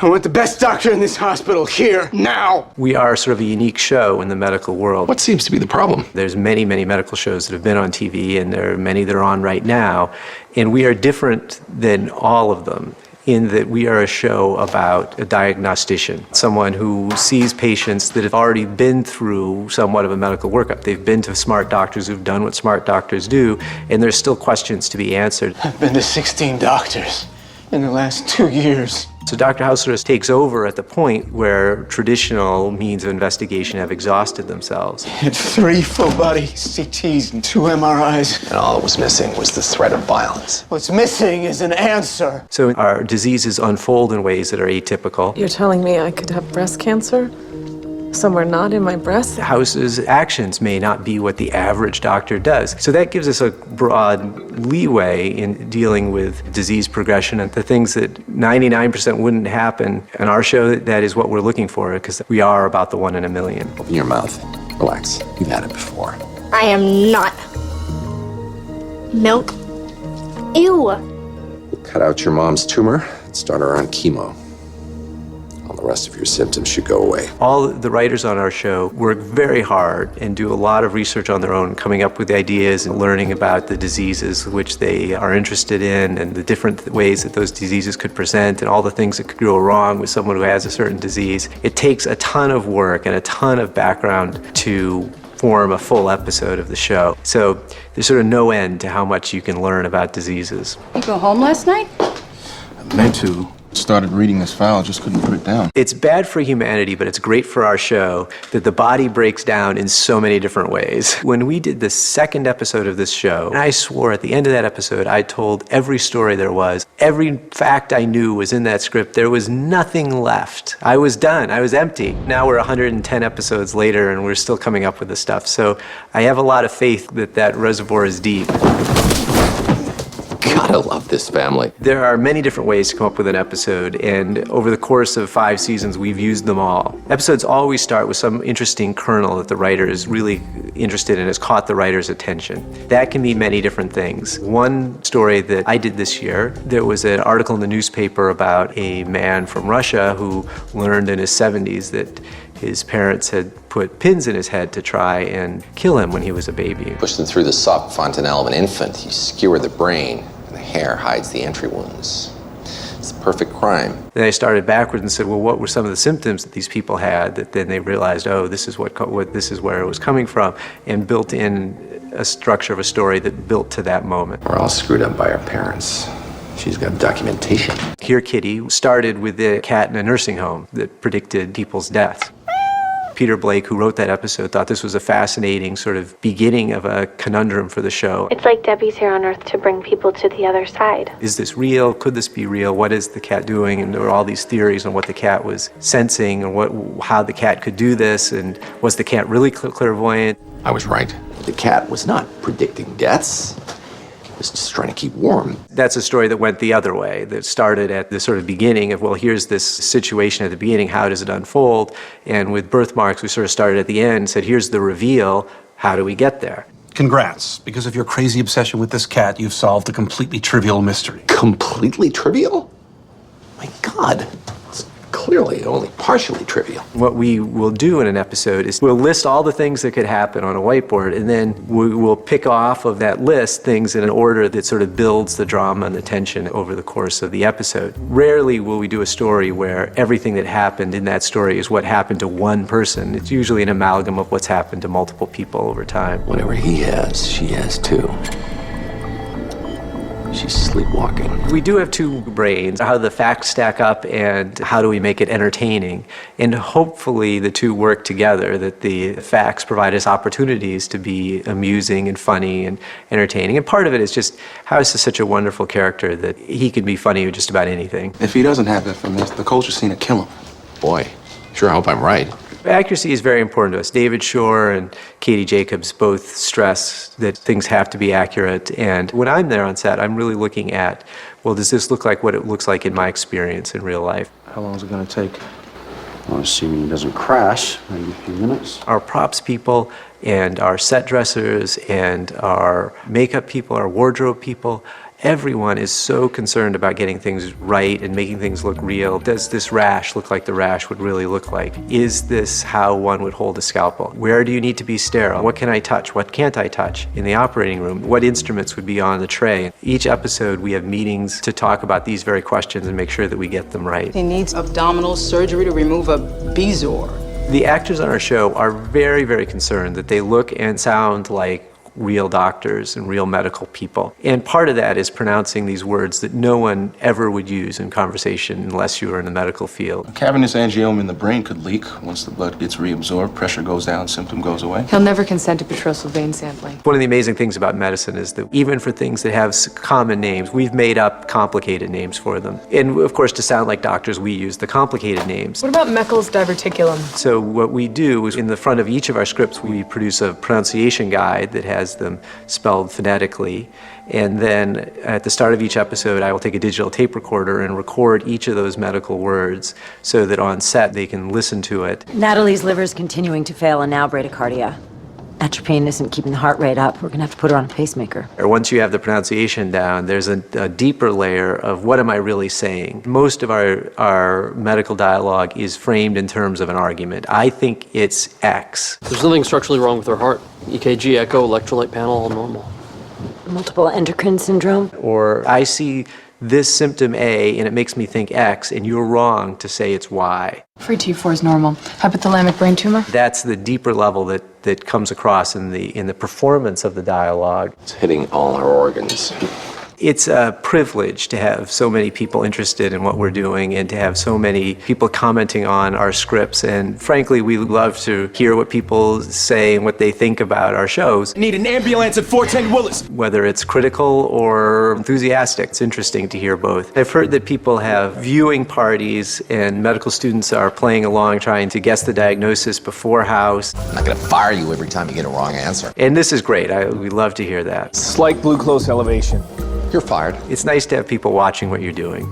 I want the best doctor in this hospital here, now! We are sort of a unique show in the medical world. What seems to be the problem? There's many, many medical shows that have been on TV, and there are many that are on right now. And we are different than all of them in that we are a show about a diagnostician, someone who sees patients that have already been through somewhat of a medical workup. They've been to smart doctors who've done what smart doctors do, and there's still questions to be answered. I've been to 16 doctors in the last 2 years. So Dr. House sort of takes over at the point where traditional means of investigation have exhausted themselves. I had 3 full-body CTs and 2 MRIs. And all that was missing was the threat of violence. What's missing is an answer. So our diseases unfold in ways that are atypical. You're telling me I could have breast cancer? Somewhere not in my breast? House's actions may not be what the average doctor does. So that gives us a broad leeway in dealing with disease progression and the things that 99% wouldn't happen. On our show, that is what we're looking for, because we are about the 1 in a million. Open your mouth. Relax. You've had it before. I am not. Milk? Ew. Cut out your mom's tumor and start her on chemo. All the rest of your symptoms should go away. All the writers on our show work very hard and do a lot of research on their own, coming up with ideas and learning about the diseases which they are interested in and the different ways that those diseases could present and all the things that could go wrong with someone who has a certain disease. It takes a ton of work and a ton of background to form a full episode of the show. So there's sort of no end to how much you can learn about diseases. You go home last night? I meant to. Started reading this file, just couldn't put it down. It's bad for humanity, but it's great for our show that the body breaks down in so many different ways. When we did the second episode of this show, and I swore at the end of that episode, I told every story there was. Every fact I knew was in that script. There was nothing left. I was done. I was empty. Now we're 110 episodes later, and we're still coming up with this stuff. So I have a lot of faith that that reservoir is deep. Gotta love this family. There are many different ways to come up with an episode, and over the course of 5 seasons, we've used them all. Episodes always start with some interesting kernel that the writer is really interested in, has caught the writer's attention. That can be many different things. One story that I did this year, there was an article in the newspaper about a man from Russia who learned in his 70s that his parents had put pins in his head to try and kill him when he was a baby. Push them through the soft fontanelle of an infant. You skewer the brain, and the hair hides the entry wounds. It's the perfect crime. Then I started backwards and said, well, what were some of the symptoms that these people had that then they realized, oh, this is this is where it was coming from, and built in a structure of a story that built to that moment. We're all screwed up by our parents. She's got documentation. Here, Cuddy started with a cat in a nursing home that predicted people's deaths. Peter Blake, who wrote that episode, thought this was a fascinating sort of beginning of a conundrum for the show. It's like Debbie's here on Earth to bring people to the other side. Is this real? Could this be real? What is the cat doing? And there were all these theories on what the cat was sensing and how the cat could do this, and was the cat really clairvoyant? I was right. The cat was not predicting deaths. It was just trying to keep warm. That's a story that went the other way, that started at the sort of beginning of, well, here's this situation at the beginning, how does it unfold? And with Birthmarks, we sort of started at the end and said, here's the reveal, how do we get there? Congrats. Because of your crazy obsession with this cat, you've solved a completely trivial mystery. Completely trivial? My God. It's clearly only partially trivial. What we will do in an episode is we'll list all the things that could happen on a whiteboard, and then we will pick off of that list things in an order that sort of builds the drama and the tension over the course of the episode. Rarely will we do a story where everything that happened in that story is what happened to one person. It's usually an amalgam of what's happened to multiple people over time. Whatever he has, she has too. She's sleepwalking. We do have 2 brains, how the facts stack up and how do we make it entertaining. And hopefully the 2 work together, that the facts provide us opportunities to be amusing and funny and entertaining. And part of it is just House is such a wonderful character that he can be funny with just about anything. If he doesn't have that from this, the culture scene will kill him. Boy, sure hope I'm right. Accuracy is very important to us. David Shore and Katie Jacobs both stress that things have to be accurate. And when I'm there on set, I'm really looking at, well, does this look like what it looks like in my experience in real life? How long is it going to take? Well, assuming it doesn't crash, maybe a few minutes. Our props people and our set dressers and our makeup people, our wardrobe people, Everyone is so concerned about getting things right and making things look real. Does this rash look like the rash would really look like? Is this how one would hold a scalpel? Where do you need to be sterile? What can I touch? What can't I touch in the operating room? What instruments would be on the tray? Each episode we have meetings to talk about these very questions and make sure that we get them right. He needs abdominal surgery to remove a bezoar. The actors on our show are very, very concerned that they look and sound like real doctors and real medical people. And part of that is pronouncing these words that no one ever would use in conversation unless you were in the medical field. A cavernous angioma in the brain could leak. Once the blood gets reabsorbed, pressure goes down, symptom goes away. He'll never consent to petrosal vein sampling. One of the amazing things about medicine is that even for things that have common names, we've made up complicated names for them. And of course, to sound like doctors, we use the complicated names. What about Meckel's diverticulum? So what we do is in the front of each of our scripts, we produce a pronunciation guide that has them spelled phonetically. And then at the start of each episode, I will take a digital tape recorder and record each of those medical words so that on set they can listen to it. Natalie's liver is continuing to fail and now bradycardia. Atropine isn't keeping the heart rate up. We're going to have to put her on a pacemaker. Or once you have the pronunciation down, there's a deeper layer of what am I really saying? Most of our medical dialogue is framed in terms of an argument. I think it's X. There's nothing structurally wrong with her heart. EKG, echo, electrolyte panel, all normal. Multiple endocrine syndrome. Or I see this symptom A and it makes me think X, and you're wrong to say it's Y. Free T4 is normal. Hypothalamic brain tumor? That's the deeper level that comes across in the performance of the dialogue. It's hitting all our organs. It's a privilege to have so many people interested in what we're doing and to have so many people commenting on our scripts. And frankly, we love to hear what people say and what they think about our shows. Need an ambulance at 410 Willis. Whether it's critical or enthusiastic, it's interesting to hear both. I've heard that people have viewing parties and medical students are playing along trying to guess the diagnosis before House. I'm not going to fire you every time you get a wrong answer. And this is great. We love to hear that. Slight glucose elevation. You're fired. It's nice to have people watching what you're doing.